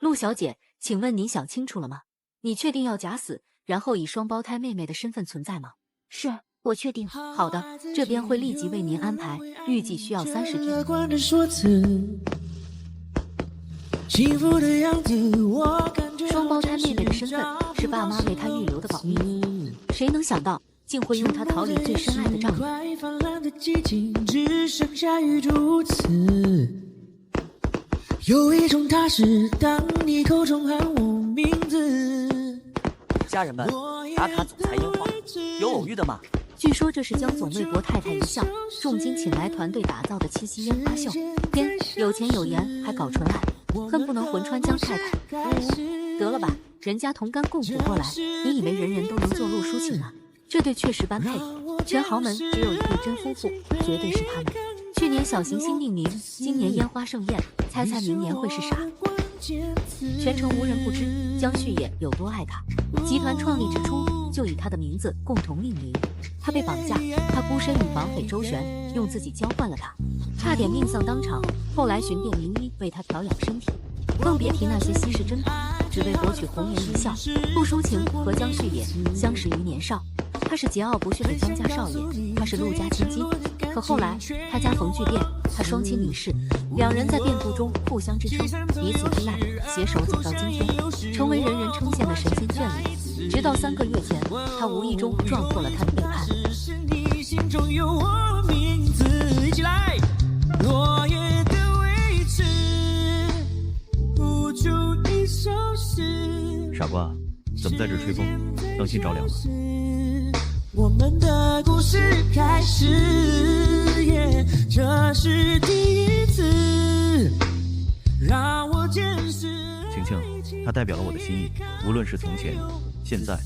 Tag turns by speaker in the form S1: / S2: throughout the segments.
S1: 陆小姐，请问您想清楚了吗？你确定要假死，然后以双胞胎妹妹的身份存在吗？
S2: 是我确定。
S1: 好的，这边会立即为您安排，预计需要30天。
S3: 幸福的样子，我感觉
S1: 双胞胎妹妹的身份是爸妈为她预留的保密，谁能想到竟会用她逃离最深爱的丈夫？
S3: 只剩下雨如此。有一种踏实，当你口中喊我名字。
S4: 家人们，打卡总裁樱花，有偶遇的吗？
S1: 据说这是江总为博太太一笑，重金请来团队打造的七夕烟花秀。天，有钱有颜还搞纯爱，恨不能魂穿江太太。得了吧，人家同甘共苦过来，你以为人人都能做陆抒情啊？这对确实般配，全豪门只有一对真夫妇，绝对是他们。去年小行星命名，今年烟花盛宴，猜猜明年会是啥？全城无人不知江旭野有多爱她。集团创立之初就以他的名字共同命名。他被绑架，他孤身与绑匪周旋，用自己交换了他，差点命丧当场。后来寻遍名医为他调养身体，更别提那些稀世珍宝，只为博取红颜一笑。陆抒情和江旭野相识于年少，他是桀骜不驯的江家少爷，他是陆家千金。可后来他家逢巨变，他双亲离世，两人在变故中互相支撑，彼此依赖，携手走到今天，成为人人称羡的神仙眷侣。直到3个月前，他无意中撞破了他的背叛。
S3: 你心中有我名字，一起来。落叶的位置，谱出一首诗。
S5: 傻瓜，怎么在这吹风？当心着凉了。
S3: 我们的故事开始，这是第一次让我见识。
S5: 晴晴，它代表了我的心意，无论是从前、现在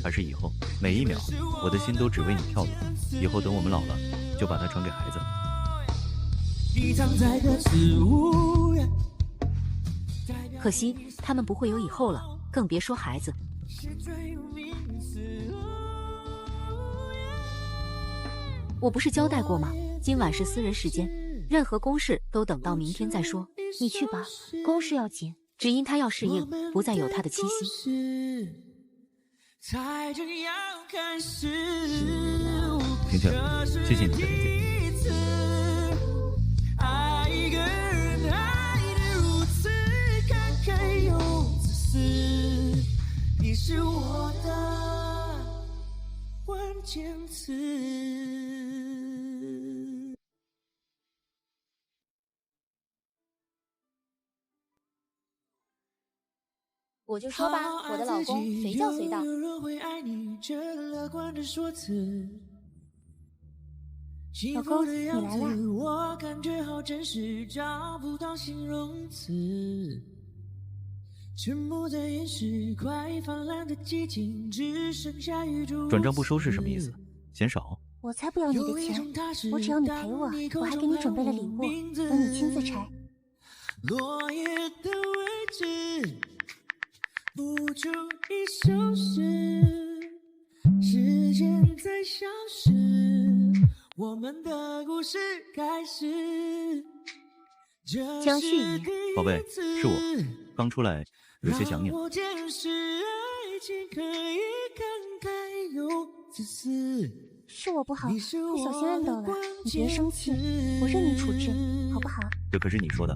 S5: 还是以后，每一秒，我的心都只为你跳动。以后等我们老了，就把它传给孩子。
S1: 可惜他们不会有以后了，更别说孩子。我不是交代过吗？今晚是私人时间，任何公事都等到明天再说。
S2: 你去吧，公事要紧。
S1: 只因他要适应，不再有他的气息。
S5: 晴晴，谢谢你的理解。
S3: 爱一个人爱得如此慷慨又自私，你是我的关键词。
S2: 我就说吧，我的老公随叫随到。老公，你来啦。
S5: 转账不收是什么意思？嫌少？
S2: 我才不要你的钱，我只要你陪我，我还给你准备了礼物，等你亲自拆。
S3: 落叶的位置，谱出一首诗，时间在消失，我们的故事开始。
S2: 江旭野，
S5: 宝贝，是我，刚出来，有些想你了。
S2: 是我不好，不小心摁到了，你别生气，我任你处置，好不好？
S5: 这可是你说的。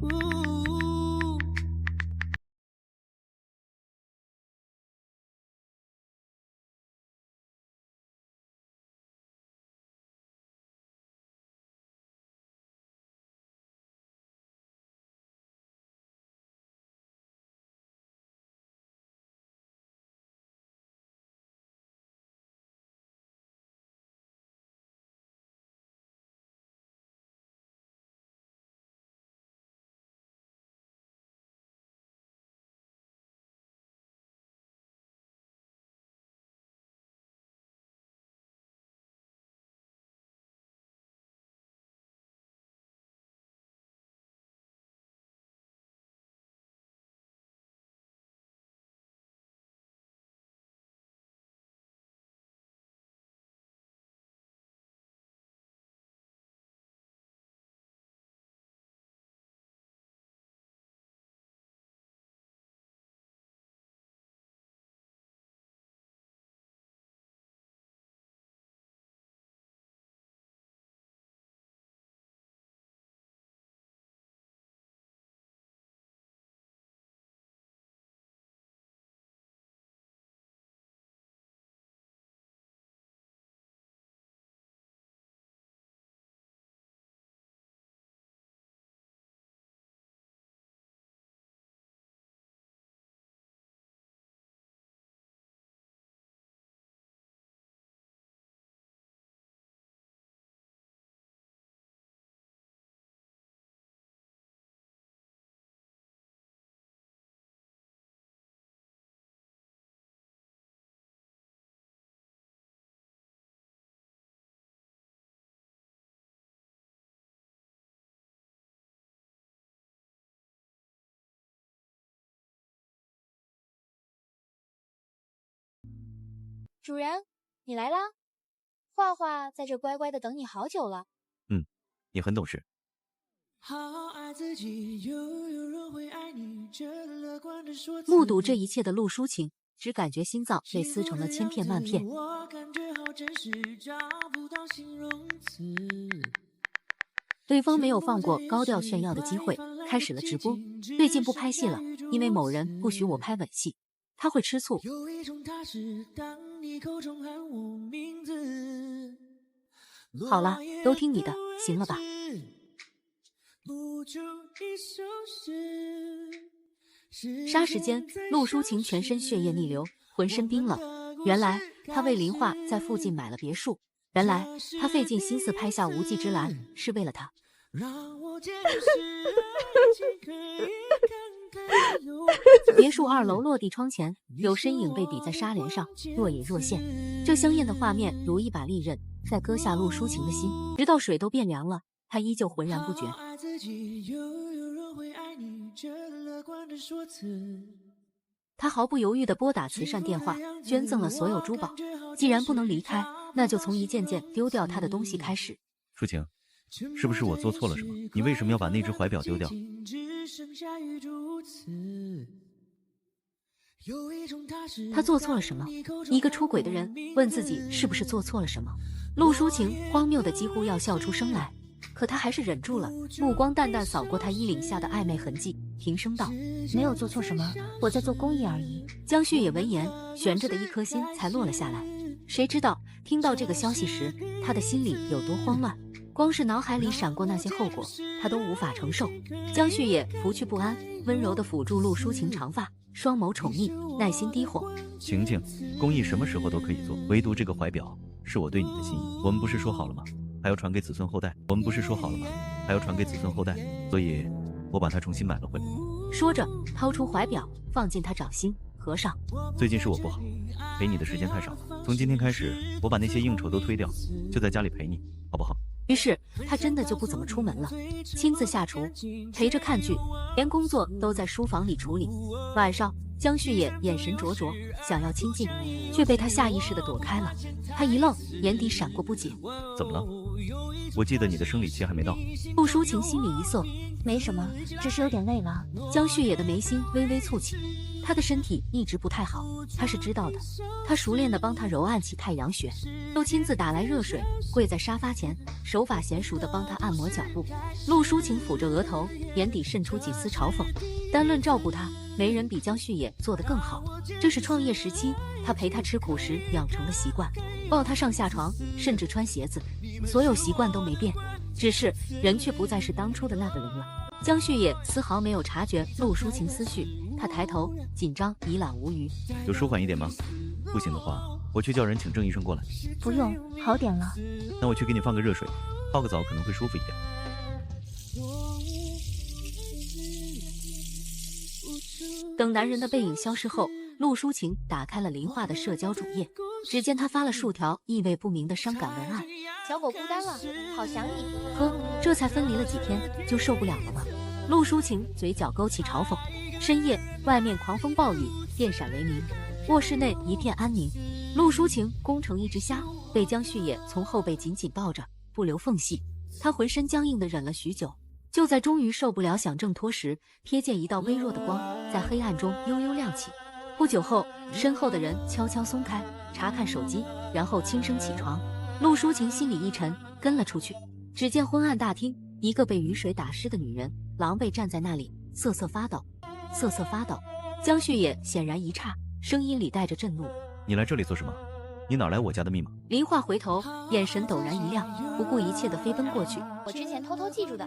S2: 主人，你来啦！画画在这乖乖的等你好久了。
S5: 你很懂事。
S1: 目睹这一切的陆抒情，只感觉心脏被撕成了千片万片。对方没有放过高调炫耀的机会，开始了直播。最近不拍戏了，因为某人不许我拍吻戏，他会吃醋。好了，都听你的，行了吧？霎时间，陆抒情全身血液逆流，浑身冰冷。原来他为林画在附近买了别墅，原来他费尽心思拍下无际之蓝是为了他。别墅2楼落地窗前，有身影被抵在纱帘上，若隐若现。这香艳的画面如一把利刃，在割下陆抒情的心，直到水都变凉了，他依旧浑然不觉。他毫不犹豫地拨打慈善电话，捐赠了所有珠宝。既然不能离开，那就从一件件丢掉他的东西开始。
S5: 抒情，是不是我做错了什么？你为什么要把那只怀表丢掉？
S1: 他做错了什么？一个出轨的人问自己是不是做错了什么？陆抒情荒谬的几乎要笑出声来，可他还是忍住了，目光淡淡扫过他衣领下的暧昧痕迹，平声道：
S2: 没有做错什么，我在做公益而已。
S1: 江旭也闻言，悬着的一颗心才落了下来。谁知道听到这个消息时，他的心里有多慌乱？光是脑海里闪过那些后果，他都无法承受。江旭也拂去不安，温柔地抚住陆抒情长发，双眸宠溺，耐心低哄：
S5: 晴晴，公益什么时候都可以做，唯独这个怀表是我对你的心意。我们不是说好了吗？还要传给子孙后代。我们不是说好了吗？还要传给子孙后代。所以，我把它重新买了回来。
S1: 说着，掏出怀表，放进他掌心，合上。
S5: 最近是我不好，陪你的时间太少。从今天开始，我把那些应酬都推掉，就在家里陪你，好不好？
S1: 于是他真的就不怎么出门了，亲自下厨，陪着看剧，连工作都在书房里处理。晚上，江旭也眼神灼灼，想要亲近，却被他下意识地躲开了。他一愣，眼底闪过不解：
S5: 怎么了？我记得你的生理期还没到。
S1: 陆抒情心里一涩，
S2: 没什么，只是有点累了。
S1: 江旭也的眉心微微蹙起，他的身体一直不太好，他是知道的。他熟练地帮他揉按起太阳穴，又亲自打来热水，跪在沙发前，手法娴熟地帮他按摩脚部。陆抒情抚着额头，眼底渗出几丝嘲讽。单论照顾他，没人比江旭也做得更好。这是创业时期他陪他吃苦时养成的习惯，抱他上下床，甚至穿鞋子，所有习惯都没变，只是人却不再是当初的那个人了。江旭也丝毫没有察觉陆抒情思绪，他抬头，紧张一览无余。
S5: 有舒缓一点吗？不行的话，我去叫人请郑医生过来。
S2: 不用，好点了。
S5: 那我去给你放个热水，泡个澡可能会舒服一点。
S1: 等男人的背影消失后，陆抒情打开了林画的社交主页，只见他发了数条意味不明的伤感文案。
S2: 小狗孤单了，好想你。
S1: 呵，这才分离了几天就受不了了吗？陆抒情嘴角勾起嘲讽。深夜，外面狂风暴雨，电闪雷鸣，卧室内一片安宁。陆抒情攻成一只虾，被江旭也从后背紧紧抱着，不留缝隙。他浑身僵硬地忍了许久，就在终于受不了想挣脱时，瞥见一道微弱的光在黑暗中悠悠亮起。不久后，身后的人悄悄松开，查看手机，然后轻声起床。陆抒情心里一沉，跟了出去。只见昏暗大厅，一个被雨水打湿的女人狼狈站在那里，瑟瑟发抖，瑟瑟发抖。江旭也显然一诧，声音里带着震怒：
S5: 你来这里做什么？你哪来我家的密码？
S1: 林画回头，眼神陡然一亮，不顾一切地飞奔过去。
S2: 我之前偷偷记住的，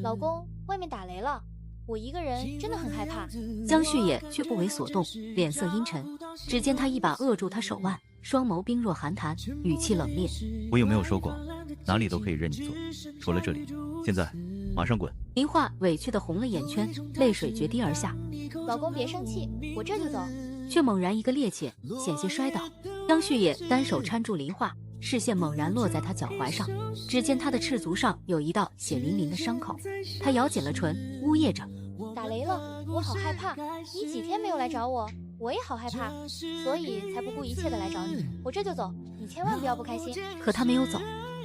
S2: 老公，外面打雷了，我一个人真的很害怕。
S1: 江旭也却不为所动，脸色阴沉。只见他一把扼住他手腕，双眸冰若寒潭，语气冷冽：
S5: 我有没有说过，哪里都可以任你做，除了这里。现在马上滚！
S1: 林画委屈地红了眼圈，泪水决堤而下。
S2: 老公别生气，我这就走。
S1: 却猛然一个趔趄，险些摔倒。江旭也单手搀住林画，视线猛然落在他脚踝上，只见他的赤足上有一道血淋淋的伤口。他咬紧了唇，呜咽着：
S2: 打雷了，我好害怕，你几天没有来找我？我也好害怕，所以才不顾一切的来找你。我这就走，你千万不要不开心。
S1: 可他没有走，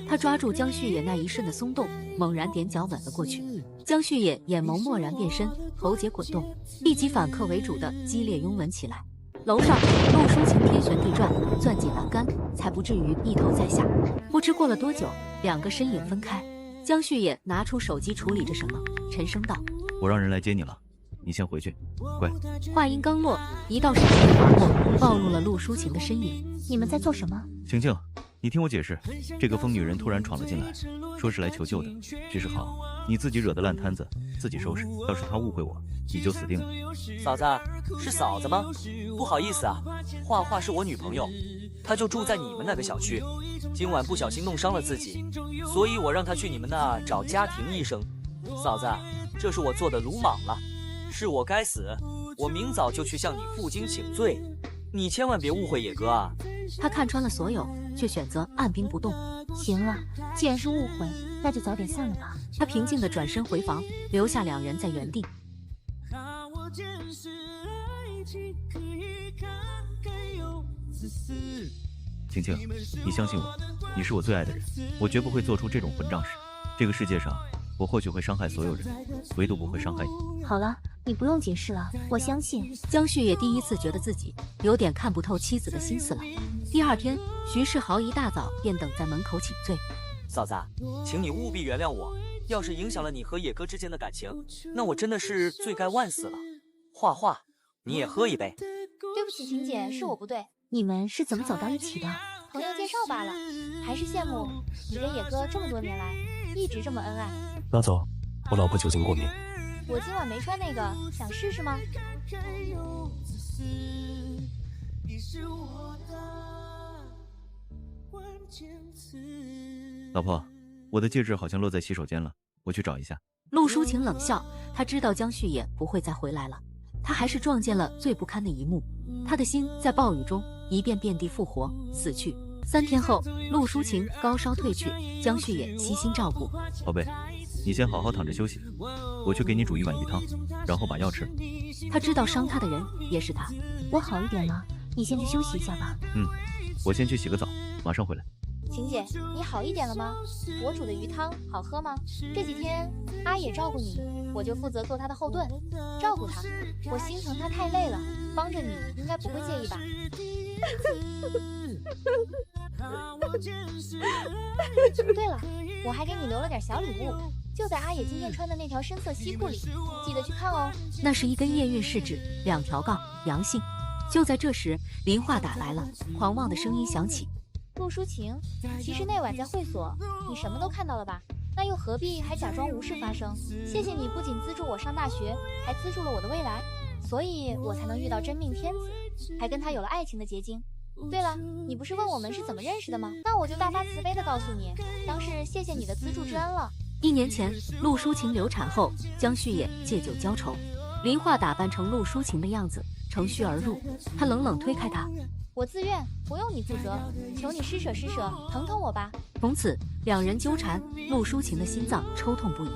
S1: 他抓住江旭野那一瞬的松动，猛然踮脚吻了过去。江旭野眼眸蓦然变深，喉结滚动，立即反客为主的激烈拥吻起来。楼上，陆抒情天旋地转，攥紧栏杆，才不至于一头栽下。不知过了多久，两个身影分开。江旭野拿出手机处理着什么，沉声道：“
S5: 我让人来接你了，你先回去，乖。”
S1: 话音刚落，一道闪电划过，暴露了陆抒情的身影。
S2: 你们在做什么？
S5: 晴晴，你听我解释，这个疯女人突然闯了进来，说是来求救的，只是好，你自己惹的烂摊子，自己收拾。要是她误会我，你就死定了。
S4: 嫂子，是嫂子吗？不好意思啊，画画是我女朋友，她就住在你们那个小区，今晚不小心弄伤了自己，所以我让她去你们那找家庭医生。嫂子，这是我做的鲁莽了，是我该死，我明早就去向你负荆请罪，你千万别误会野哥啊。
S1: 他看穿了所有，却选择按兵不动。
S2: 行了，既然是误会，那就早点散了吧。
S1: 他平静地转身回房，留下两人在原地。
S5: 晴晴，你相信我，你是我最爱的人，我绝不会做出这种混账事。这个世界上，我或许会伤害所有人，唯独不会伤害你。
S2: 好了，你不用解释了，我相信。
S1: 江旭也第一次觉得自己有点看不透妻子的心思了。第二天，徐世豪一大早便等在门口请罪。
S4: 嫂子，请你务必原谅我，要是影响了你和野哥之间的感情，那我真的是罪该万死了。画画，你也喝一杯。
S2: 对不起，晴姐，是我不对。你们是怎么走到一起的？朋友介绍罢了，还是羡慕你跟野哥这么多年来一直这么恩爱。
S6: 拿走，我老婆酒精过敏。
S2: 我今晚没穿那个，想试试吗？
S5: 老婆，我的戒指好像落在洗手间了，我去找一下。
S1: 陆抒情冷笑，他知道江旭也不会再回来了，他还是撞见了最不堪的一幕，他的心在暴雨中一遍遍地复活死去。3天后，陆抒情高烧退去，江旭也悉心照顾。
S5: 宝贝，你先好好躺着休息，我去给你煮一碗鱼汤，然后把药吃。
S1: 他知道伤他的人也是他。
S2: 我好一点了，你先去休息一下吧。
S5: 我先去洗个澡，马上回来。
S2: 晴姐，你好一点了吗？我煮的鱼汤好喝吗？这几天阿野照顾你，我就负责做他的后盾，照顾他。我心疼他太累了，帮着你应该不会介意吧？对了，我还给你留了点小礼物，就在阿野今天穿的那条深色西裤里，记得去看哦。
S1: 那是一根验孕试纸，2条杠，阳性。就在这时，林化打来了，狂妄的声音响起：“
S2: 陆抒情，其实那晚在会所，你什么都看到了吧？那又何必还假装无事发生？谢谢你不仅资助我上大学，还资助了我的未来，所以我才能遇到真命天子，还跟他有了爱情的结晶。对了，你不是问我们是怎么认识的吗？那我就大发慈悲的告诉你，当是谢谢你的资助之恩了。
S1: 1年前，陆抒情流产后，江旭也借酒浇愁，林化打扮成陆抒情的样子，乘虚而入。他冷冷推开他：“
S2: 我自愿，不用你负责，求你施舍施舍，疼疼我吧。”
S1: 从此2人纠缠，陆抒情的心脏抽痛不已，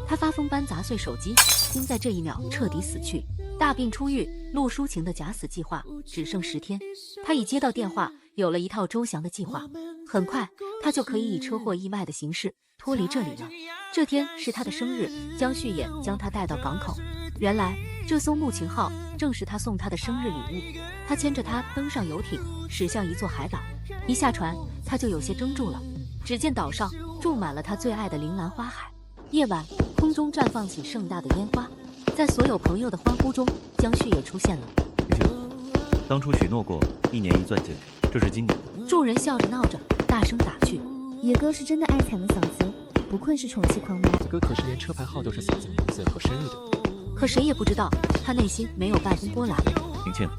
S1: 他发疯般砸碎手机，心在这一秒彻底死去。大病初愈，陆抒情的假死计划只剩10天。他已接到电话，有了一套周详的计划。很快，他就可以以车祸意外的形式脱离这里了。这天是他的生日，江旭也将他带到港口。原来，这艘木琴号正是他送他的生日礼物。他牵着他登上游艇，驶向一座海岛。一下船，他就有些怔住了。只见岛上种满了他最爱的铃兰花海。夜晚，空中绽放起盛大的烟花。在所有朋友的欢呼中，江旭也出现了。
S5: 当初许诺过1年1钻戒，这是今年。
S1: 众人笑着闹着，大声打趣：“
S2: 野哥是真的爱惨了嫂子，不愧是宠妻狂魔。
S6: 哥可是连车牌号都是嫂子名字和生日的。”
S1: 可谁也不知道，他内心没有半分波澜。
S5: 晴晴，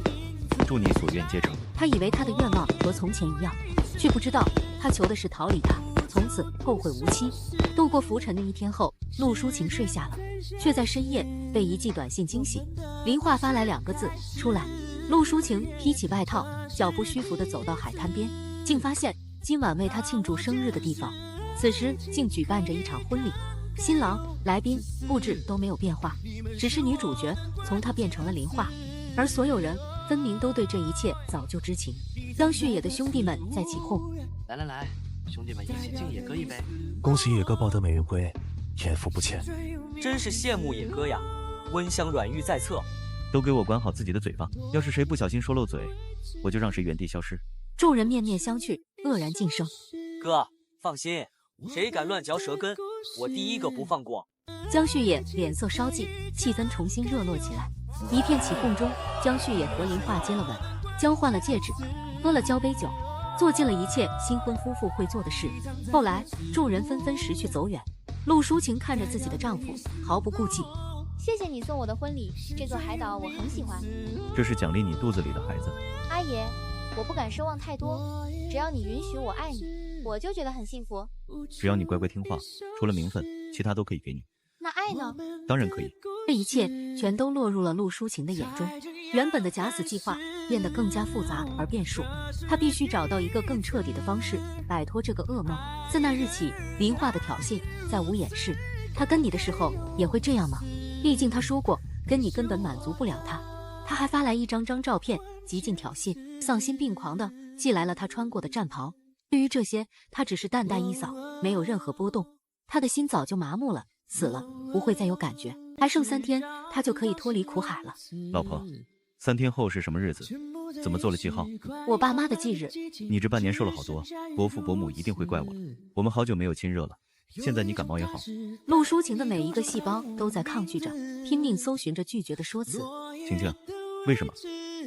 S5: 祝你所愿皆成。
S1: 他以为他的愿望和从前一样，却不知道他求的是逃离他，从此后会无期。度过浮沉的1天后，陆抒情睡下了，却在深夜被一记短信惊醒。林化发来2个字：出来。陆抒情披起外套，脚步虚浮地走到海滩边，竟发现今晚为他庆祝生日的地方，此时竟举办着一场婚礼。新郎、来宾、布置都没有变化，只是女主角从她变成了林化，而所有人分明都对这一切早就知情。江旭野的兄弟们在起哄，
S7: 来，兄弟们一起敬野哥一杯。
S6: 恭喜野哥抱得美人归，严父不欠。
S4: 真是羡慕野哥呀，温香软玉在侧。
S5: 都给我管好自己的嘴巴，要是谁不小心说漏嘴，我就让谁原地消失。
S1: 众人面面相觑，愕然噤声。
S4: 哥，放心，谁敢乱嚼舌根，我第一个不放过。
S1: 江旭野脸色稍霁，气氛重新热络起来。一片起哄中，江旭野和林化接了吻，交换了戒指，喝了交杯酒，做尽了一切新婚夫妇会做的事。后来，众人纷纷识趣走远。陆淑琴看着自己的丈夫，毫不顾忌。
S2: 谢谢你送我的婚礼，这座海岛我很喜欢。
S5: 这是奖励你肚子里的孩子。
S2: 阿爷，我不敢奢望太多，只要你允许我爱你，我就觉得很幸福。
S5: 只要你乖乖听话，除了名分，其他都可以给你。
S2: 那爱呢？
S5: 当然可以。
S1: 这一切全都落入了陆淑琴的眼中，原本的假死计划变得更加复杂而变数。她必须找到一个更彻底的方式，摆脱这个噩梦。自那日起，林化的挑衅再无掩饰。他跟你的时候也会这样吗？毕竟他说过，跟你根本满足不了他。他还发来一张张照片，极尽挑衅，丧心病狂的寄来了他穿过的战袍。对于这些，他只是淡淡一扫，没有任何波动。他的心早就麻木了，死了，不会再有感觉。还剩3天，他就可以脱离苦海了。
S5: 老婆，3天后是什么日子？怎么做了记号？
S1: 我爸妈的忌日。
S5: 你这半年瘦了好多，伯父伯母一定会怪我了。我们好久没有亲热了。现在你感冒也好。
S1: 陆淑琴的每一个细胞都在抗拒着，拼命搜寻着拒绝的说辞。
S5: 晴晴，为什么？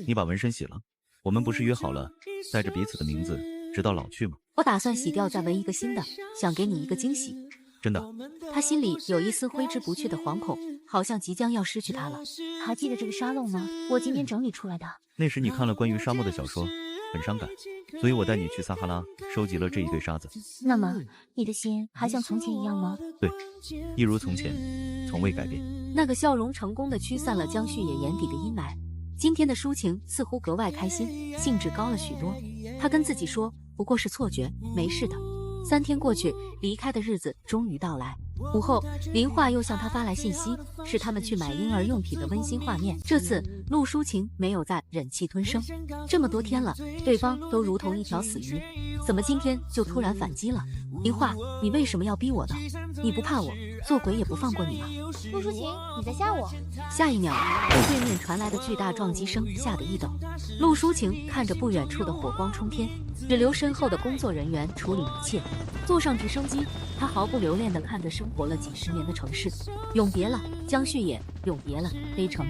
S5: 你把纹身洗了？我们不是约好了，带着彼此的名字，直到老去吗？
S1: 我打算洗掉再纹一个新的，想给你一个惊喜。
S5: 真的？
S1: 他心里有一丝挥之不去的惶恐，好像即将要失去他了。
S2: 还记得这个沙漏吗？我今天整理出来的。
S5: 那时你看了关于沙漠的小说，很伤感，所以我带你去撒哈拉，收集了这一堆沙子。
S2: 那么，你的心还像从前一样吗？
S5: 对，一如从前，从未改变。
S1: 那个笑容成功地驱散了江旭野眼底的阴霾。今天的抒情似乎格外开心，兴致高了许多。他跟自己说，不过是错觉，没事的。3天过去，离开的日子终于到来。午后，林化又向他发来信息，是他们去买婴儿用品的温馨画面。这次陆淑琴没有再忍气吞声，这么多天了，对方都如同一条死鱼，怎么今天就突然反击了？林化，你为什么要逼我呢？你不怕我做鬼也不放过你吗？
S2: 陆淑琴，你在吓我！
S1: 下一秒，被对面传来的巨大撞击声吓得一抖。陆淑琴看着不远处的火光冲天，只留身后的工作人员处理一切。坐上直升机，他毫不留恋地看着生活了几10年的城市，永别了江旭野，永别了黑城。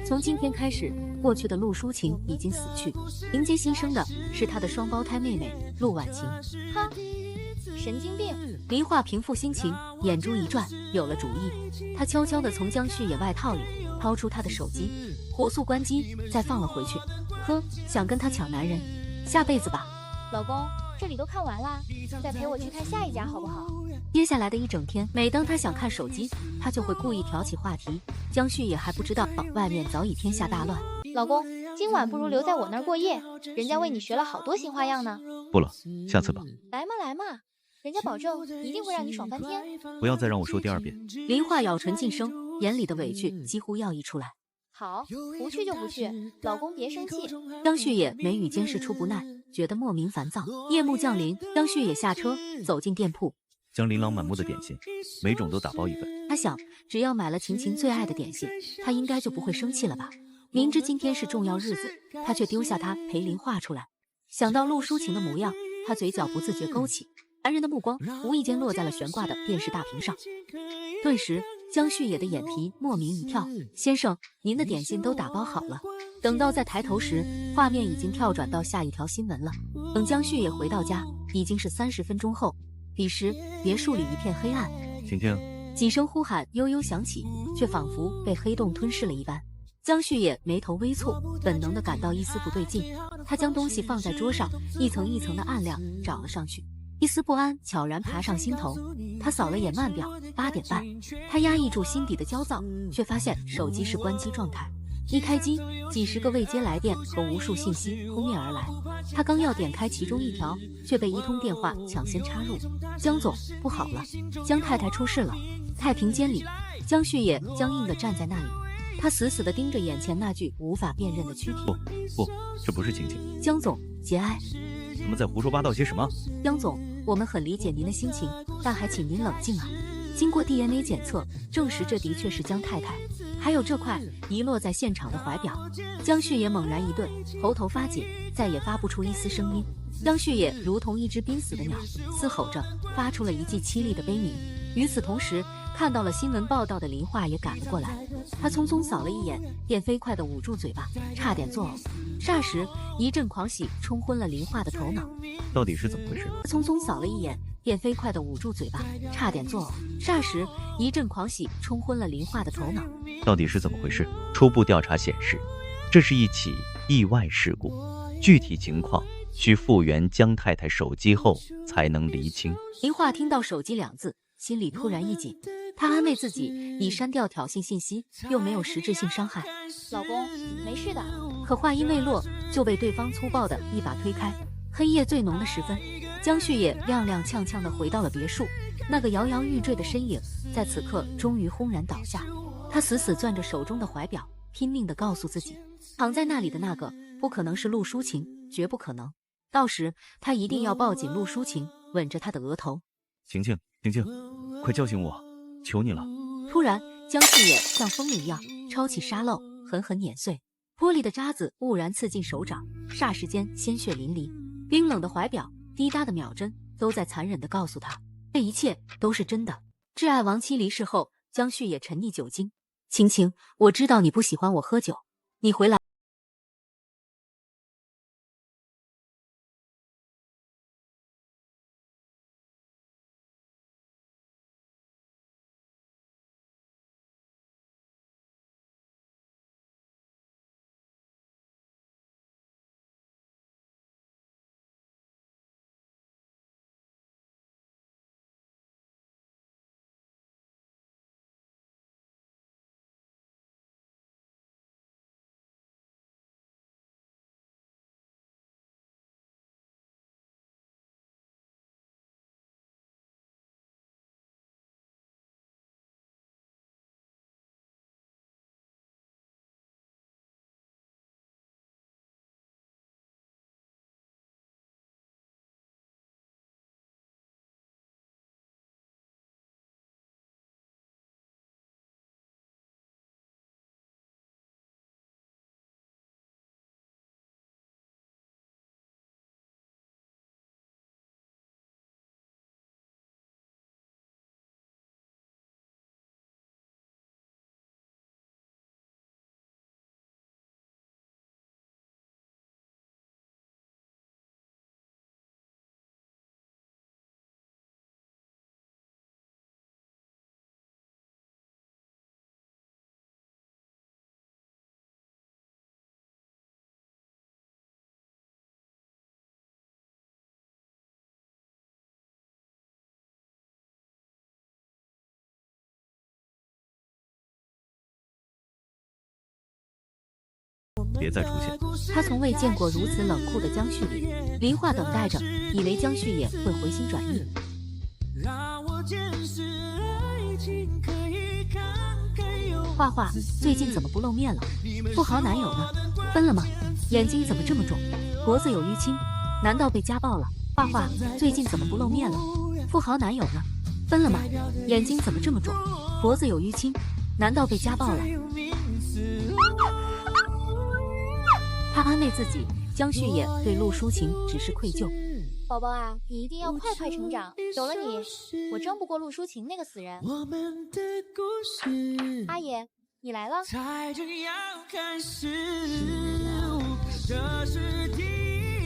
S1: 从今天开始，过去的陆淑琴已经死去，迎接新生的是他的双胞胎妹妹陆婉晴。
S2: 哈，神经病！
S1: 林化平复心情，眼珠一转，有了主意。他悄悄地从江旭野外套里掏出他的手机，火速关机，再放了回去。呵，想跟他抢男人，下辈子吧。
S2: 老公，这里都看完啦，再陪我去看下一家好不好？
S1: 接下来的一整天，每当他想看手机，他就会故意挑起话题。江旭也还不知道，外面早已天下大乱。
S2: 老公，今晚不如留在我那儿过夜，人家为你学了好多新花样呢。
S5: 不了，下次吧。
S2: 来嘛，人家保证一定会让你爽翻天。
S5: 不要再让我说第2遍。
S1: 林化咬唇噤声，眼里的委屈几乎要溢出来。
S2: 好，不去就不去，老公别生气。
S1: 江旭也眉宇间是出不耐，觉得莫名烦躁。夜幕降临，江旭也下车走进店铺，
S5: 将琳琅满目的点心，每种都打包1份。
S1: 他想，只要买了晴晴最爱的点心，他应该就不会生气了吧。明知今天是重要日子，他却丢下她陪林化出来。想到陆淑琴的模样，他嘴角不自觉勾起。男人的目光无意间落在了悬挂的电视大屏上，顿时江旭野的眼皮莫名一跳。先生，您的点心都打包好了。等到再抬头时，画面已经跳转到下一条新闻了。等江旭野回到家，已经是30分钟后。彼时别墅里一片黑暗，
S5: 晴晴，
S1: 几声呼喊悠悠响起，却仿佛被黑洞吞噬了一般。江旭野眉头微蹙，本能地感到一丝不对劲。他将东西放在桌上，一层一层的暗亮找了上去，一丝不安悄然爬上心头。他扫了眼慢表，8点半。他压抑住心底的焦躁，却发现手机是关机状态。一开机，几10个未接来电和无数信息扑面而来。他刚要点开其中一条，却被一通电话抢先插入。江总，不好了，江太太出事了。太平间里，江旭野僵硬地站在那里，他死死地盯着眼前那具无法辨认的躯体。
S5: 不，这不是晴晴。
S1: 江总，节哀。
S5: 你们在胡说八道些什么？
S1: 江总，我们很理解您的心情，但还请您冷静啊。经过 DNA 检测，证实这的确是江太太。还有这块遗落在现场的怀表。江旭也猛然一顿，喉头发紧，再也发不出一丝声音。江旭也如同一只濒死的鸟，嘶吼着，发出了一记凄厉的悲鸣。与此同时，看到了新闻报道的林化也赶了过来，他匆匆扫了一眼，便飞快地捂住嘴巴，差点作呕。霎时，一阵狂喜冲昏了林化的头脑。
S5: 到底是怎么回事？
S1: 他匆匆扫了一眼，便飞快地捂住嘴巴，差点作呕。霎时，一阵狂喜冲昏了林化的头脑。
S5: 到底是怎么回事？
S8: 初步调查显示，这是一起意外事故，具体情况需复原江太太手机后才能厘清。
S1: 林化听到手机2字，心里突然一紧，他安慰自己，已删掉挑衅信息，又没有实质性伤害。
S2: 老公，没事的。
S1: 可话音未落，就被对方粗暴的一把推开。黑夜最浓的时分，江旭也踉踉跄跄地回到了别墅。那个摇摇欲坠的身影，在此刻终于轰然倒下。他死死攥着手中的怀表，拼命地告诉自己，躺在那里的那个不可能是陆淑琴，绝不可能。到时他一定要抱紧陆淑琴，吻着她的额头。
S5: 晴晴，晴晴，快叫醒我，求你了！
S1: 突然，江旭也像疯了一样抄起沙漏，狠狠碾碎。玻璃的渣子蓦然刺进手掌，霎时间鲜血淋漓。冰冷的怀表，滴答的秒针，都在残忍地告诉他，这一切都是真的。挚爱亡妻离世后，江旭也沉溺酒精。晴晴，我知道你不喜欢我喝酒，你回来。
S5: 别再出现。
S1: 他从未见过如此冷酷的江旭里。林化等待着，以为江旭也会回心转意。画画最近怎么不露面了？富豪男友呢？分了吗？眼睛怎么这么肿？脖子有淤青？难道被家暴了？画画最近怎么不露面了？富豪男友呢？分了吗？眼睛怎么这么肿？脖子有淤青？难道被家暴了？他安慰自己，江旭也对陆淑琴只是愧疚。
S2: 宝宝啊，你一定要快快成长，有了你，我争不过陆淑琴那个死人。阿爷，你来了。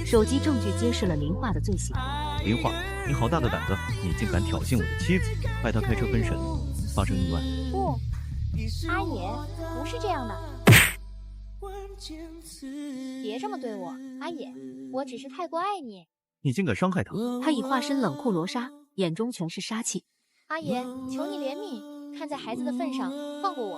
S1: 手机证据揭示了林化的罪行。
S5: 林化，你好大的胆子，你竟敢挑衅我的妻子，害她开车分神，发生意外。
S2: 不，阿爷，不是这样的。别这么对我，阿爷，我只是太过爱你。
S5: 你竟敢伤害她！
S1: 他已化身冷酷罗刹，眼中全是杀气。
S2: 阿爷，求你怜悯，看在孩子的份上，放过我。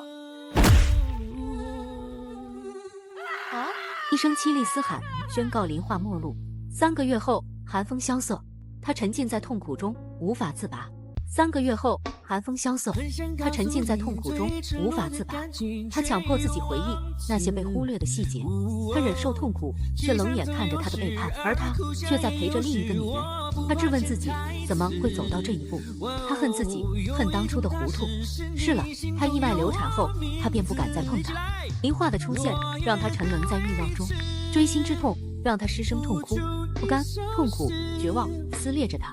S2: 啊！
S1: 一声凄厉嘶喊，宣告林化末路。3个月后，寒风萧瑟，他沉浸在痛苦中，无法自拔。3个月后，寒风萧瑟，他沉浸在痛苦中无法自拔。他强迫自己回忆那些被忽略的细节，他忍受痛苦，却冷眼看着他的背叛，而他却在陪着另一个女人。他质问自己怎么会走到这一步，他恨自己，恨当初的糊涂。是了，他意外流产后，他便不敢再碰她。林化的出现让他沉沦在欲望中，锥心之痛让他失声痛哭，不甘、痛苦、绝望撕裂着他。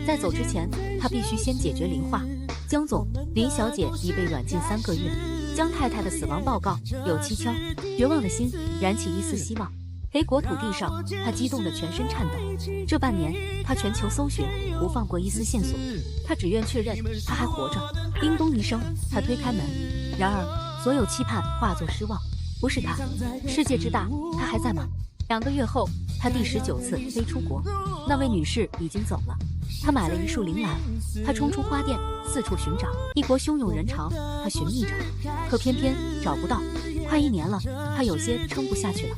S1: 在走之前，他必须先解决林化。江总，林小姐已被软禁3个月。江太太的死亡报告有蹊跷，绝望的心燃起一丝希望。黑国土地上，他激动得全身颤抖。这半年，他全球搜寻，不放过一丝线索。他只愿确认他还活着。叮咚一声，他推开门。然而，所有期盼化作失望。不是他，世界之大，他还在吗？2个月后，他第19次飞出国，那位女士已经走了。他买了一束铃兰，他冲出花店，四处寻找。异国汹涌人潮，他寻觅着，可偏偏找不到。快1年了，他有些撑不下去了。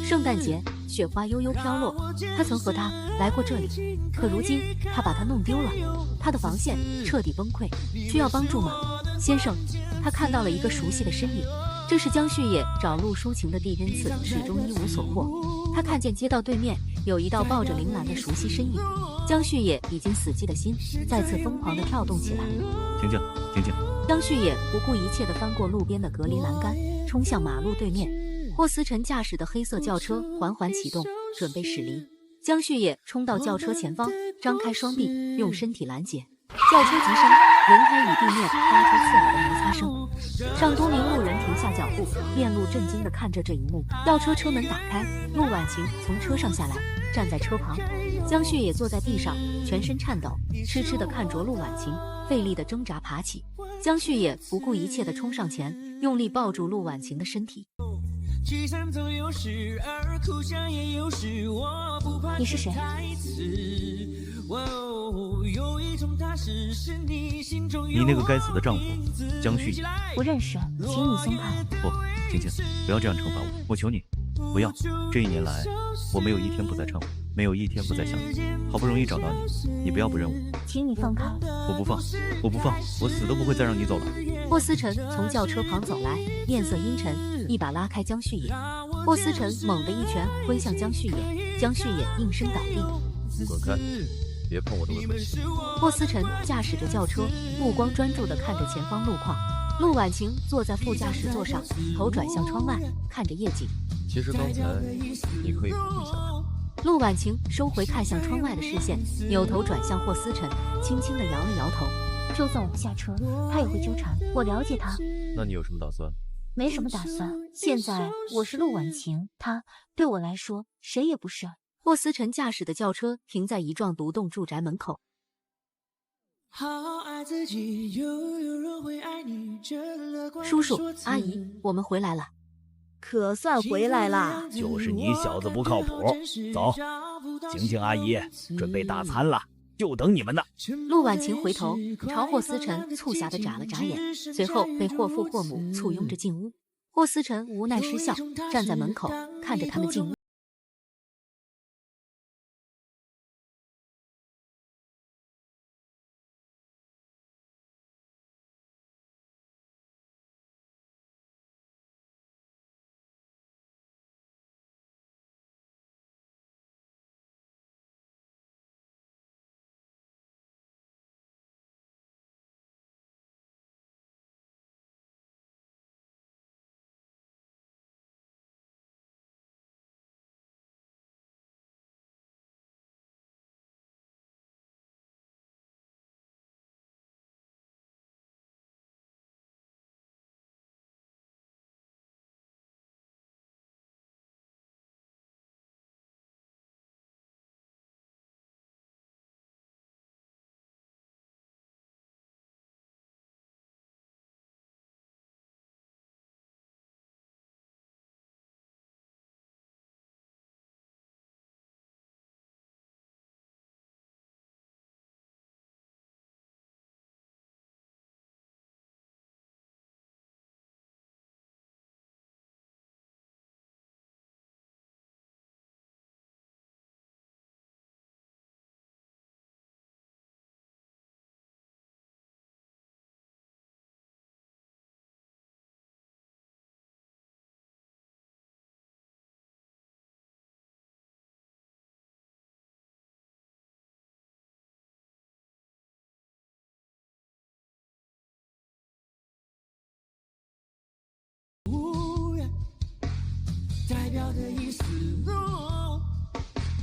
S1: 圣诞节，雪花悠悠飘落，他曾和他来过这里，可如今他把它弄丢了。他的防线彻底崩溃，需要帮助吗，先生？他看到了一个熟悉的身影。这是江旭野找路抒情的第 N 次，始终一无所获。他看见街道对面有一道抱着铃兰的熟悉身影，江旭野已经死寂的心再次疯狂地跳动起来。
S5: 婷婷，婷婷！
S1: 江旭野不顾一切地翻过路边的隔离栏杆，冲向马路对面。霍思辰驾驶的黑色轿车缓缓启动，准备驶离。江旭野冲到轿车前方，张开双臂，用身体拦截。轿车急刹，轮胎与地面发出刺耳的摩擦声。上多名路人停下脚步，面露震惊地看着这一幕。轿车车门打开，陆婉晴从车上下来，站在车旁。江旭也坐在地上，全身颤抖，痴痴地看着陆婉晴，费力地挣扎爬起。江旭也不顾一切地冲上前，用力抱住陆婉晴的身体。
S2: 你是谁？
S5: 你那个该死的丈夫江旭。
S2: 不认识，请你松开。
S5: 不，晴晴，不要这样惩罚我，我求你，不要。这1年来，我没有一天不在忏悔，没有一天不在想你。好不容易找到你，你不要不认我。
S2: 请你放开。
S5: 我不放，我不放，我死都不会再让你走了。
S1: 霍思辰从轿车旁走来，面色阴沉，一把拉开江旭野。霍思辰猛地一拳挥向江旭野，江旭野应声倒地。
S9: 滚开！别碰我的未婚妻！
S1: 霍思辰驾驶着轿车，目光专注地看着前方路况。陆婉晴坐在副驾驶座上，头转向窗外，看着夜景。
S9: 其实刚才你可以碰一下他。
S1: 陆婉晴收回看向窗外的视线，扭头转向霍思辰，轻轻地摇了摇头。
S2: 就算我不下车，他也会纠缠。我了解他。
S9: 那你有什么打算？
S2: 没什么打算。现在我是陆婉晴，他对我来说谁也不是。
S1: 霍思辰驾驶的轿车停在一幢独栋住宅门口。叔叔阿姨，我们回来了。
S10: 可算回来了。
S11: 就是你小子不靠谱。走，晴晴阿姨准备大餐了，就等你们呢。
S1: 陆婉晴回头朝霍思辰促狭地眨了眨眼，随后被霍父霍母簇拥着进屋。霍思辰无奈失笑，站在门口看着他们进屋。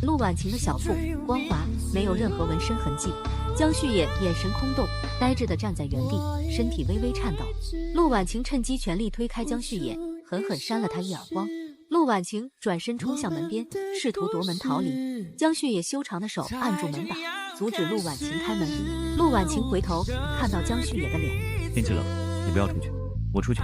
S1: 陆婉晴的小腹光滑，没有任何纹身痕迹。江旭野眼神空洞，呆滞地站在原地，身体微微颤抖。陆婉晴趁机全力推开江旭野，狠狠扇了他一耳光。陆婉晴转身冲向门边，试图夺门逃离。江旭野修长的手按住门把，阻止陆婉晴开门。陆婉晴回头看到江旭野的脸，
S5: 天气冷，你不要出去，我出去。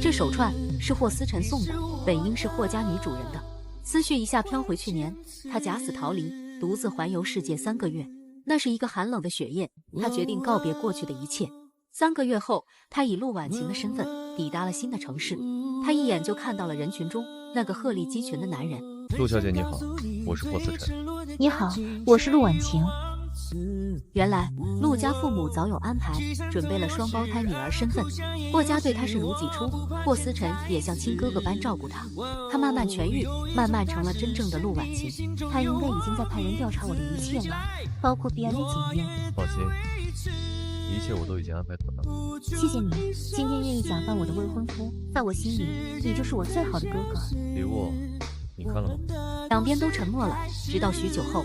S1: 这手串是霍思辰送的，本应是霍家女主人的。思绪一下飘回去年，他假死逃离，独自环游世界3个月。那是一个寒冷的雪夜，他决定告别过去的一切。3个月后，他以陆婉晴的身份抵达了新的城市。他一眼就看到了人群中那个鹤立鸡群的男人。
S9: 陆小姐你好，我是霍思辰。
S2: 你好，我是陆婉晴。
S1: 原来陆家父母早有安排，准备了双胞胎女儿身份。霍家对他视如己出，霍思辰也像亲哥哥般照顾他。他慢慢痊愈，慢慢成了真正的陆婉晴。
S2: 他应该已经在派人调查我的一切了，包括 DNA 检验。
S9: 放心，一切我都已经安排妥当。
S2: 谢谢你，今天愿意假扮我的未婚夫，在我心里，你就是我最好的哥哥。
S9: 礼物你看了吗？
S1: 两边都沉默了，直到许久后，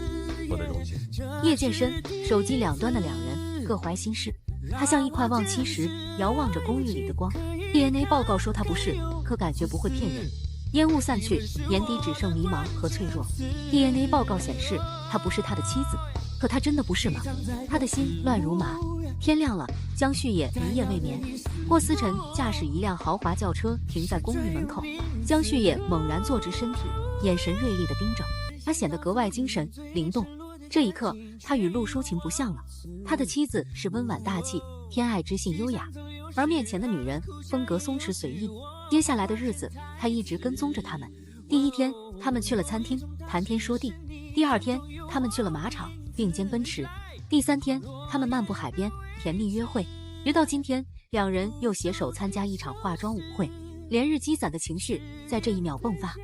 S9: 我的荣幸。
S1: 夜渐深，手机两端的两人各怀心事。他像一块忘妻石，遥望着公寓里的光。DNA 报告说他不是，可感觉不会骗人。烟雾散去，眼底只剩迷茫和脆弱。DNA 报告显示他不是他的妻子，可他真的不是吗？他的心乱如麻。天亮了，江旭也一夜未眠。霍思辰驾驶一辆豪华轿车停在公寓门口，江旭也猛然坐直身体，眼神锐利地盯着他，显得格外精神灵动。这一刻，他与陆淑琴不像了。他的妻子是温婉大气，偏爱知性优雅，而面前的女人风格松弛随意。接下来的日子，他一直跟踪着他们。第一天，他们去了餐厅，谈天说地；第二天，他们去了马场，并肩奔驰；第三天，他们漫步海边，甜蜜约会。直到今天，两人又携手参加一场化妆舞会，连日积攒的情绪在这一秒迸发。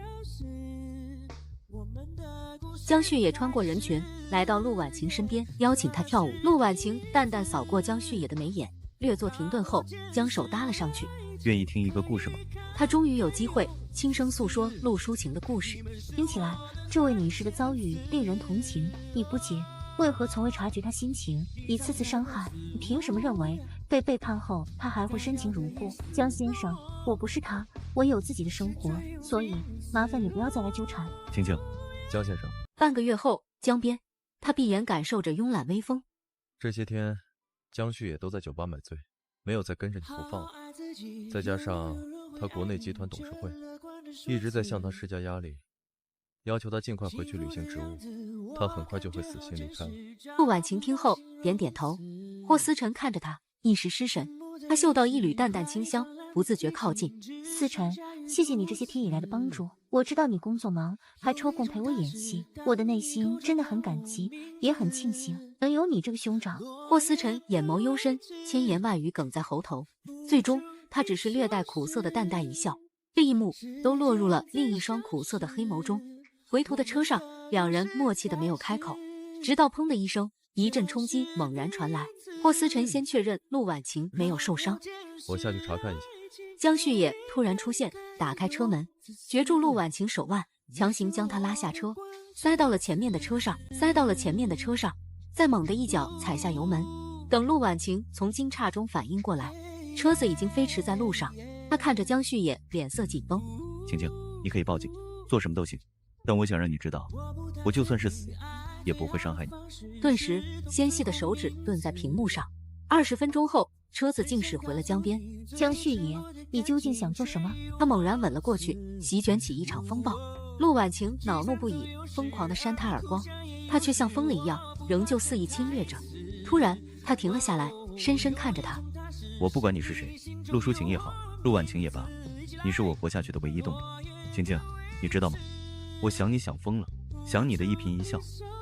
S1: 江旭也穿过人群，来到陆婉晴身边，邀请她跳舞。陆婉晴淡淡扫过江旭也的眉眼，略作停顿后，将手搭了上去。
S5: 愿意听一个故事吗？
S1: 他终于有机会轻声诉说陆淑琴的故事。
S2: 听起来，这位女士的遭遇令人同情。你不解，为何从未察觉她心情，一次次伤害？你凭什么认为被背叛后她还会深情如故？江先生，我不是她，我有自己的生活，所以麻烦你不要再来纠缠。
S5: 晴晴，
S9: 江先生。
S1: 半个月后，江边，他闭眼感受着慵懒微风。
S9: 这些天，江旭也都在酒吧买醉，没有再跟着你不放了。再加上他国内集团董事会一直在向他施加压力，要求他尽快回去履行职务，他很快就会死心离开了。
S1: 陆婉晴听后点点头。霍思辰看着他，一时失神。他嗅到一缕淡淡清香，不自觉靠近。
S2: 思辰，谢谢你这些天以来的帮助。我知道你工作忙，还抽空陪我演戏，我的内心真的很感激，也很庆幸能有你这个兄长。
S1: 霍思辰眼眸幽深，千言万语哽在喉头，最终他只是略带苦涩的淡淡一笑。这一幕都落入了另一双苦涩的黑眸中。回途的车上，两人默契的没有开口，直到砰的一声，一阵冲击猛然传来。霍思辰先确认陆婉晴没有受伤。
S9: 我下去查看一下。
S1: 江旭也突然出现，打开车门，攫住陆婉晴手腕，强行将她拉下车，塞到了前面的车上，再猛地一脚踩下油门。等陆婉晴从惊诧中反应过来，车子已经飞驰在路上。他看着江旭也，脸色紧绷。
S5: 晴晴，你可以报警，做什么都行，但我想让你知道，我就算是死，也不会伤害你。
S1: 顿时，纤细的手指顿在屏幕上。20分钟后，车子竟驶回了江边。
S2: 江旭也，你究竟想做什么？
S1: 他猛然吻了过去，席卷起一场风暴。陆婉晴恼怒不已，疯狂地扇他耳光，他却像疯了一样，仍旧肆意侵略着。突然，他停了下来，深深看着他。
S5: 我不管你是谁，陆淑琴也好，陆婉晴也罢，你是我活下去的唯一动力。晴晴，你知道吗？我想你想疯了，想你的一颦一笑，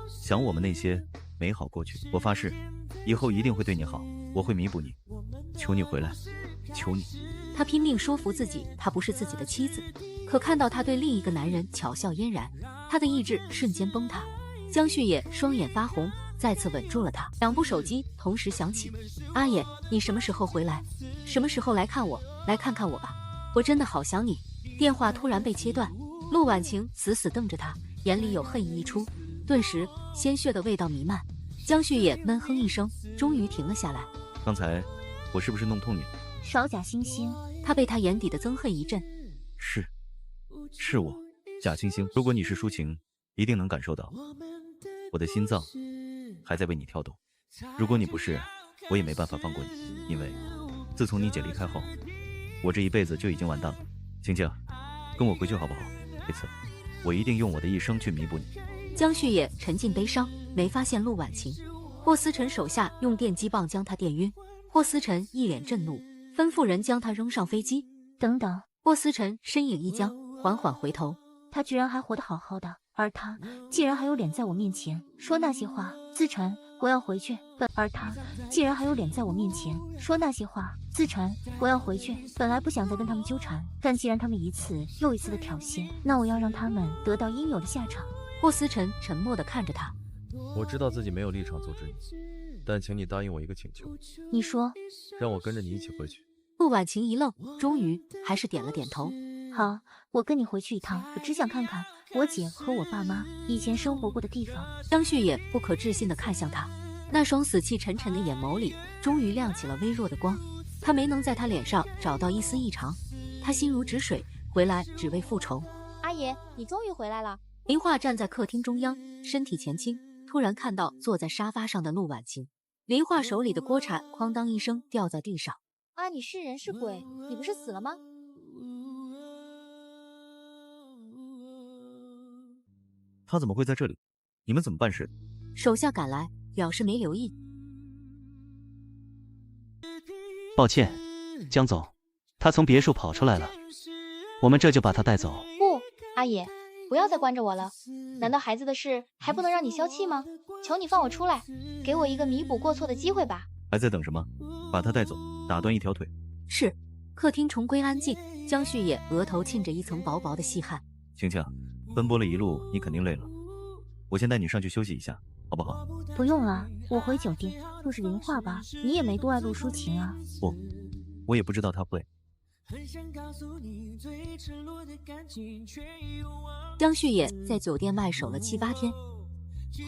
S5: 想我们那些美好过去。我发誓，以后一定会对你好，我会弥补你。求你回来，求你。
S1: 他拼命说服自己，她不是自己的妻子，可看到他对另一个男人巧笑嫣然，他的意志瞬间崩塌。江旭也双眼发红，再次吻住了她。两部手机同时响起。阿野，你什么时候回来？什么时候来看我？来看看我吧，我真的好想你。电话突然被切断，陆婉晴死死瞪着他，眼里有恨意溢出，顿时鲜血的味道弥漫。江旭也闷哼一声，终于停了下来。
S5: 刚才我是不是弄痛你了？
S2: 少假惺惺。
S1: 他被他眼底的憎恨一震。
S5: 是我假惺惺。如果你是抒情，一定能感受到我的心脏还在为你跳动。如果你不是，我也没办法放过你，因为自从你姐离开后，我这一辈子就已经完蛋了。晴晴，跟我回去好不好？这次我一定用我的一生去弥补你。
S1: 江旭也沉浸悲伤，没发现陆婉晴。霍思辰手下用电击棒将他电晕，霍思辰一脸震怒，吩咐人将他扔上飞机。
S2: 等等，
S1: 霍思辰身影一僵，缓缓回头，
S2: 他居然还活得好好的，而他竟然还有脸在我面前说那些话。思辰，我要回去。而他竟然还有脸在我面前说那些话。思辰，我要回去。本来不想再跟他们纠缠，但既然他们一次又一次的挑衅，那我要让他们得到应有的下场。
S1: 霍思辰沉默地看着他。
S9: 我知道自己没有立场阻止你，但请你答应我一个请求。
S2: 你说？
S9: 让我跟着你一起回去。
S1: 陆婉晴一愣，终于还是点了点头。
S2: 好，我跟你回去一趟，我只想看看我姐和我爸妈以前生活过的地方。
S1: 江旭也不可置信地看向他，那双死气沉沉的眼眸里终于亮起了微弱的光。他没能在他脸上找到一丝异常，他心如止水，回来只为复仇。
S2: 阿爷，你终于回来了。
S1: 林化站在客厅中央，身体前倾，突然看到坐在沙发上的陆婉晴。林化手里的锅铲哐当一声掉在地上。
S2: 啊，你是人是鬼？你不是死了吗？
S5: 他怎么会在这里？你们怎么办事？
S1: 手下赶来，表示没留意。
S7: 抱歉，江总，他从别墅跑出来了，我们这就把他带走。
S2: 不，阿野，不要再关着我了。难道孩子的事还不能让你消气吗？求你放我出来，给我一个弥补过错的机会吧。
S5: 还在等什么？把他带走，打断一条腿。
S1: 是。客厅重归安静，江旭也额头沁着一层薄薄的细汗。
S5: 晴晴，奔波了一路，你肯定累了，我先带你上去休息一下，好不好？
S2: 不用啊，我回酒店。若是林化吧，你也没多爱陆抒情啊。
S5: 不，我也不知道他会。
S1: 江旭也在酒店外守了7、8天，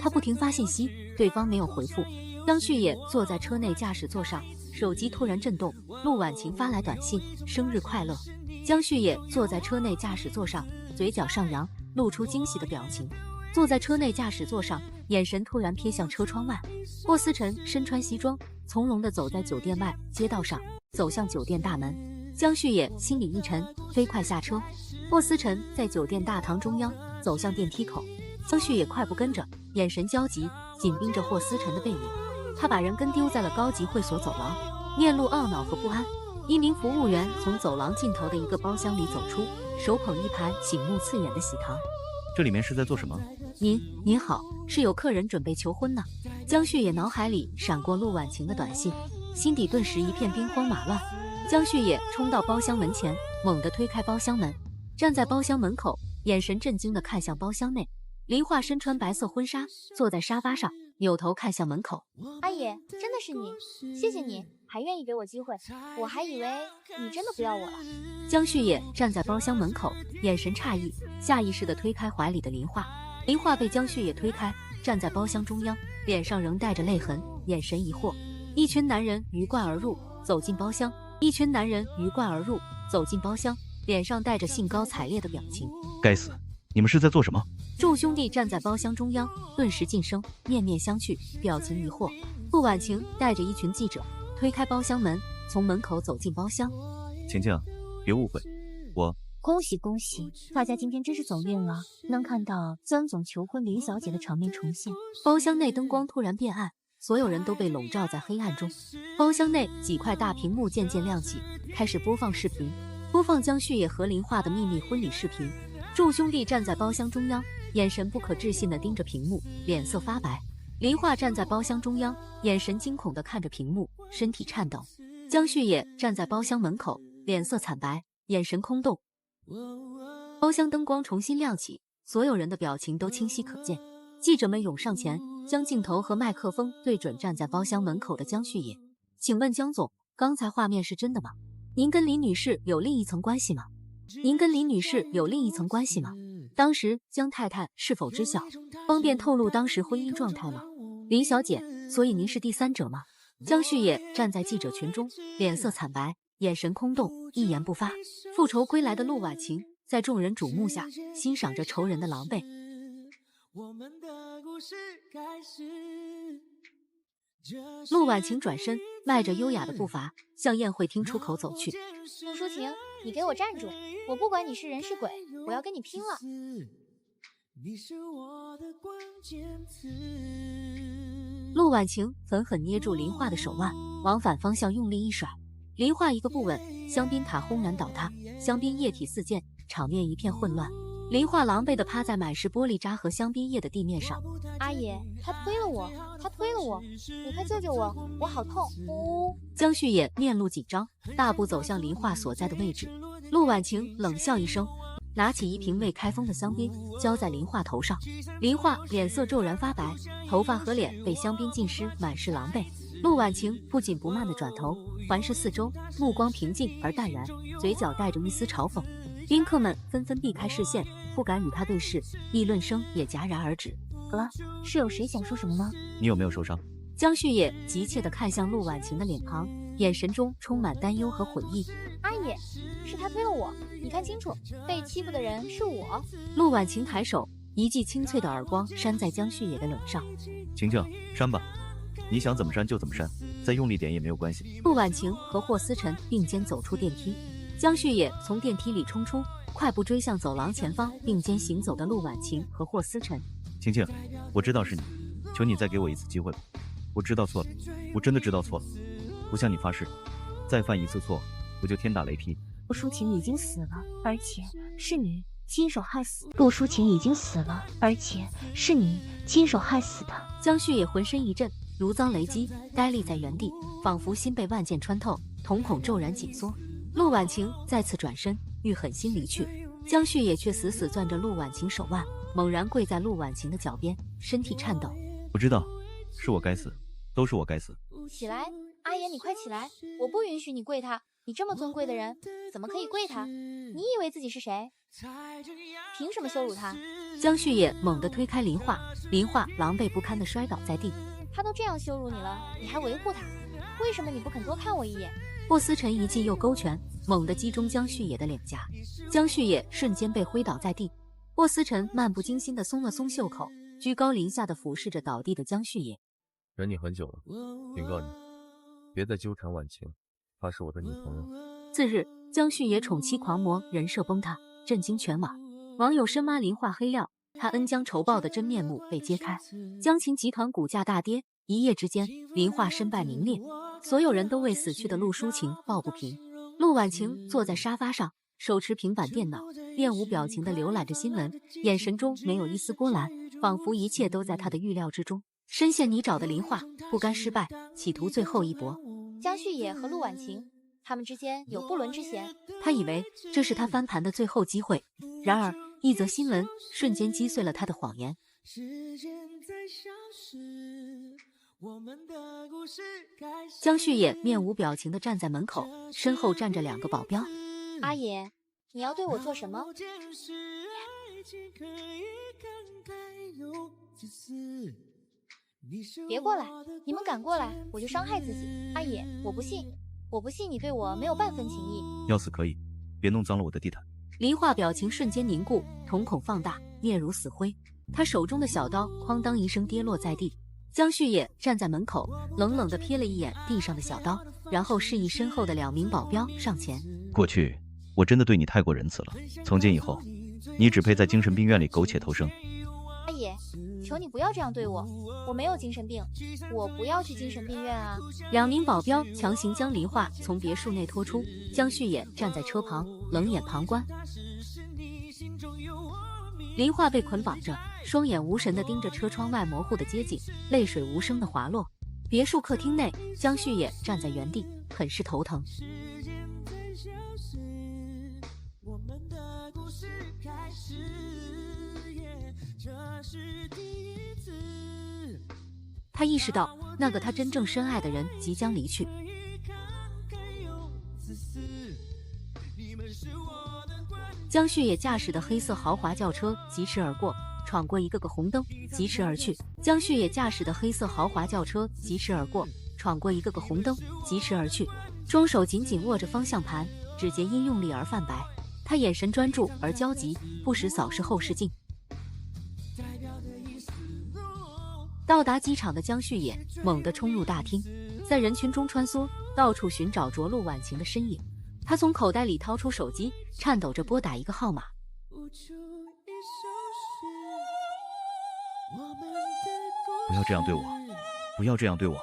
S1: 他不停发信息，对方没有回复。江旭也坐在车内驾驶座上，手机突然震动，陆婉晴发来短信：生日快乐。江旭也坐在车内驾驶座上，嘴角上扬，露出惊喜的表情。坐在车内驾驶座上，眼神突然瞥向车窗外。霍思辰身穿西装，从容地走在酒店外街道上，走向酒店大门。江旭也心里一沉，飞快下车。霍思辰在酒店大堂中央走向电梯口，江旭也快步跟着，眼神焦急，紧盯着霍思辰的背影。他把人跟丢在了高级会所走廊，面露懊恼和不安。一名服务员从走廊尽头的一个包厢里走出，手捧一盘醒目刺眼的喜糖。
S5: 这里面是在做什么？
S1: 您好，是有客人准备求婚呢。江旭也脑海里闪过陆婉晴的短信，心底顿时一片兵荒马乱。江旭也冲到包厢门前，猛地推开包厢门，站在包厢门口，眼神震惊地看向包厢内。林化身穿白色婚纱，坐在沙发上，扭头看向门口。
S2: 阿野，真的是你，谢谢你，还愿意给我机会，我还以为你真的不要我了。
S1: 江旭也站在包厢门口，眼神诧异，下意识地推开怀里的林化。林化被江旭也推开，站在包厢中央，脸上仍带着泪痕，眼神疑惑。一群男人鱼贯而入，走进包厢。一群男人鱼贯而入，走进包厢，脸上带着兴高采烈的表情。
S5: 该死，你们是在做什么？
S1: 众兄弟站在包厢中央，顿时噤声，面面相觑，表情疑惑。陆婉晴带着一群记者推开包厢门，从门口走进包厢。
S5: 晴晴，别误会，我……
S2: 恭喜恭喜，大家今天真是走运了，能看到曾总求婚林小姐的场面重现。
S1: 包厢内灯光突然变暗，所有人都被笼罩在黑暗中。包厢内几块大屏幕渐渐亮起，开始播放视频，播放江旭也和林化的秘密婚礼视频。众兄弟站在包厢中央，眼神不可置信地盯着屏幕，脸色发白。林化站在包厢中央，眼神惊恐地看着屏幕，身体颤抖。江旭也站在包厢门口，脸色惨白，眼神空洞。包厢灯光重新亮起，所有人的表情都清晰可见。记者们涌上前，将镜头和麦克风对准站在包厢门口的江旭野。请问江总，刚才画面是真的吗？您跟林女士有另一层关系吗？您跟林女士有另一层关系吗？当时江太太是否知晓？方便透露当时婚姻状态吗？林小姐，所以您是第三者吗？江旭野站在记者群中，脸色惨白，眼神空洞，一言不发。复仇归来的陆婉晴在众人瞩目下欣赏着仇人的狼狈。陆婉晴转身，迈着优雅的步伐向宴会厅出口走去。
S2: 陆淑晴，你给我站住！我不管你是人是鬼，我要跟你拼了！
S1: 陆婉晴狠狠捏住林化的手腕，往反方向用力一甩，林化一个不稳，香槟塔轰然倒塌，香槟液体四溅，场面一片混乱。林化狼狈地趴在满是玻璃渣和香槟液的地面上。
S2: 阿爷，他推了我，他推了我，你快救救我，我好痛！呜！
S1: 江旭野面露紧张，大步走向林化所在的位置。陆婉晴冷笑一声，拿起一瓶未开封的香槟，浇在林化头上。林化脸色骤然发白，头发和脸被香槟浸湿，满是狼狈。陆婉晴不紧不慢地转头，环视四周，目光平静而淡然，嘴角带着一丝嘲讽。宾客们纷纷避开视线，不敢与他对视，议论声也戛然而止。
S2: 是有谁想说什么吗？
S5: 你有没有受伤？
S1: 江旭野急切地看向陆婉晴的脸庞，眼神中充满担忧和悔意。
S2: 阿爷，是他推了我，你看清楚，被欺负的人是我。
S1: 陆婉晴抬手，一记清脆的耳光扇在江旭野的脸上。
S5: 晴晴，扇吧，你想怎么扇就怎么扇，再用力点也没有关系。
S1: 陆婉晴和霍思辰并肩走出电梯，江旭野从电梯里冲出，快步追向走廊前方并肩行走的陆婉晴和霍思辰。
S5: 晴晴，我知道是你，求你再给我一次机会吧，我知道错了，我真的知道错了，我向你发誓，再犯一次错，我就天打雷劈。
S12: 陆淑晴已经死了，而且是你亲手害死。陆淑晴已经死了，而且是你亲手害死的。
S1: 江旭也浑身一震，如遭雷击，呆立在原地，仿佛心被万箭穿透，瞳孔骤然紧缩。陆婉晴再次转身，欲狠心离去，江旭也却死死攥着陆婉晴手腕，猛然跪在陆婉晴的脚边，身体颤抖。
S5: 我知道，是我该死，都是我该死。
S2: 起来，阿爷，你快起来！我不允许你跪他，你这么尊贵的人，怎么可以跪他？你以为自己是谁？凭什么羞辱他？
S1: 江旭也猛地推开林化，林化狼狈不堪地摔倒在地。
S2: 他都这样羞辱你了，你还维护他？为什么你不肯多看我一眼？
S1: 霍思辰一记右勾拳，猛地击中江旭野的脸颊，江旭野瞬间被挥倒在地。霍思辰漫不经心地松了松袖口，居高临下地俯视着倒地的江旭野。
S9: 忍你很久了，警告你，别再纠缠婉晴，她是我的女朋友。
S1: 次日，江旭野宠妻狂魔人设崩塌，震惊全网。网友深挖林化黑料，他恩将仇报的真面目被揭开。江琴集团股价大跌，一夜之间，林化身败名裂，所有人都为死去的陆淑晴抱不平。陆婉晴坐在沙发上，手持平板电脑，面无表情地浏览着新闻，眼神中没有一丝波澜，仿佛一切都在他的预料之中。深陷泥沼的林化不甘失败，企图最后一搏。
S2: 江旭野和陆婉晴，他们之间有不伦之嫌。
S1: 他以为这是他翻盘的最后机会，然而一则新闻瞬间击碎了他的谎言。江旭野面无表情地站在门口，身后站着2个保镖。
S2: 阿爷，你要对我做什么？别过来！你们敢过来，我就伤害自己。阿爷，我不信，我不信你对我没有半分情意。
S5: 要死可以，别弄脏了我的地毯。
S1: 林化表情瞬间凝固，瞳孔放大，面如死灰。他手中的小刀哐当一声跌落在地。江旭野站在门口，冷冷地瞥了一眼地上的小刀，然后示意身后的2名保镖上前。
S5: 过去我真的对你太过仁慈了，从今以后，你只配在精神病院里苟且偷生。
S2: 阿爷，求你不要这样对我，我没有精神病，我不要去精神病院啊
S1: ！2名保镖强行将林化从别墅内拖出，江旭野站在车旁，冷眼旁观。林化被捆绑着，双眼无神地盯着车窗外模糊的街景，泪水无声地滑落。别墅客厅内，江旭野站在原地，很是头疼。
S3: 这是第一次
S1: 他意识到那个他真正深爱的人即将离去。江旭也驾驶的黑色豪华轿车疾驰而过，闯过一个个红灯，疾驰而去。江旭也驾驶的黑色豪华轿车疾驰而过，闯过一个个红灯，疾驰而去。双手紧紧握着方向盘，指节因用力而泛白。他眼神专注而焦急，不时扫视后视镜。到达机场的江旭也猛地冲入大厅，在人群中穿梭，到处寻找着陆婉晴的身影。他从口袋里掏出手机，颤抖着拨打一个号码。
S5: 不要这样对我，不要这样对我。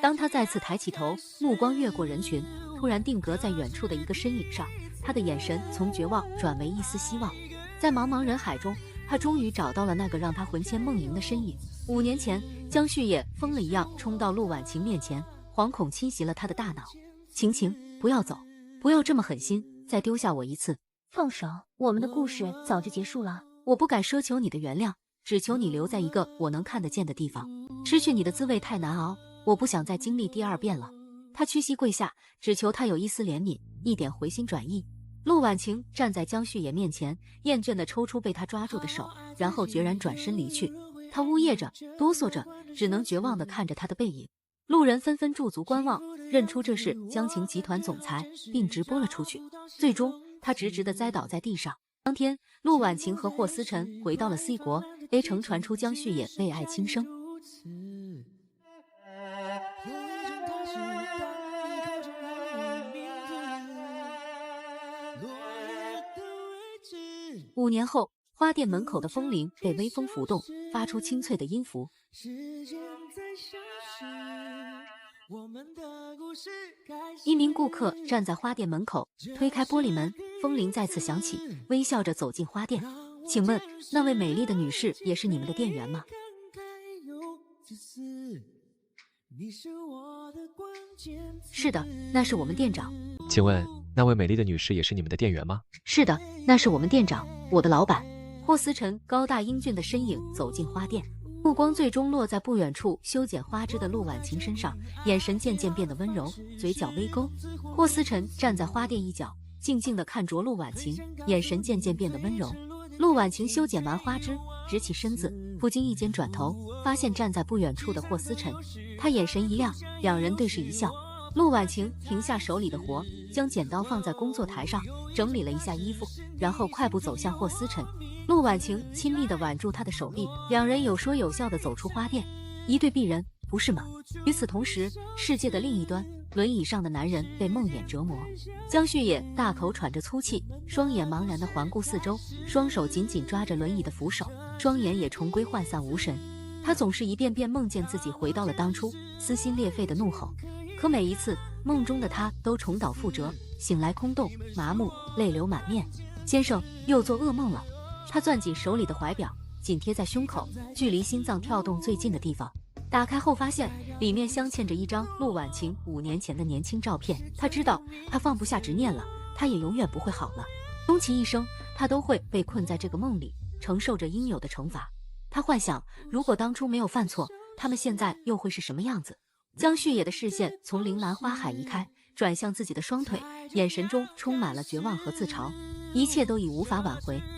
S1: 当他再次抬起头，目光越过人群，突然定格在远处的一个身影上，他的眼神从绝望转为一丝希望。在茫茫人海中，他终于找到了那个让他魂牵梦萦的身影。5年前，江旭也疯了一样冲到陆婉晴面前，惶恐侵袭了他的大脑。晴晴，不要走，不要这么狠心，再丢下我一次。
S12: 放手，我们的故事早就结束了。
S1: 我不敢奢求你的原谅，只求你留在一个我能看得见的地方。失去你的滋味太难熬，我不想再经历第二遍了。他屈膝跪下，只求他有一丝怜悯，一点回心转意。陆婉晴站在江旭也面前，厌倦地抽出被他抓住的手，然后决然转身离去。他呜咽着，哆嗦着，只能绝望地看着他的背影。路人纷纷驻足观望，认出这是江晴集团总裁，并直播了出去。最终，他直直地栽倒在地上。当天，陆婉晴和霍思辰回到了 C 国 ，A 城传出江旭也为爱轻生。5年后，花店门口的风铃被微风拂动，发出清脆的音符。一名顾客站在花店门口，推开玻璃门，风铃再次响起，微笑着走进花店。请问，那位美丽的女士也是你们的店员吗？是的，那是我们店长。
S13: 请问，那位美丽的女士也是你们的店员吗？
S1: 是的，那是我们店长，我的老板。霍思辰高大英俊的身影走进花店，目光最终落在不远处修剪花枝的陆婉晴身上，眼神渐渐变得温柔，嘴角微勾。霍思辰站在花店一角，静静地看着陆婉晴，眼神渐渐变得温柔。陆婉晴修剪完花枝，直起身子，不经意间转头，发现站在不远处的霍思辰，他眼神一亮，两人对视一笑。陆婉晴停下手里的活，将剪刀放在工作台上，整理了一下衣服，然后快步走向霍思辰。陆婉晴亲密地挽住他的手臂，两人有说有笑地走出花店，一对璧人，不是吗？与此同时，世界的另一端，轮椅上的男人被梦魇折磨。江旭也大口喘着粗气，双眼茫然地环顾四周，双手紧紧抓着轮椅的扶手，双眼也重归涣散无神。他总是一遍遍梦见自己回到了当初，撕心裂肺的怒吼。可每一次，梦中的他都重蹈覆辙，醒来空洞、麻木，泪流满面。先生又做噩梦了。他攥紧手里的怀表，紧贴在胸口，距离心脏跳动最近的地方。打开后发现里面镶嵌着一张陆婉晴5年前的年轻照片。他知道他放不下执念了，他也永远不会好了。终其一生，他都会被困在这个梦里，承受着应有的惩罚。他幻想，如果当初没有犯错，他们现在又会是什么样子？江旭也的视线从铃兰花海移开，转向自己的双腿，眼神中充满了绝望和自嘲。一切都已无法挽回，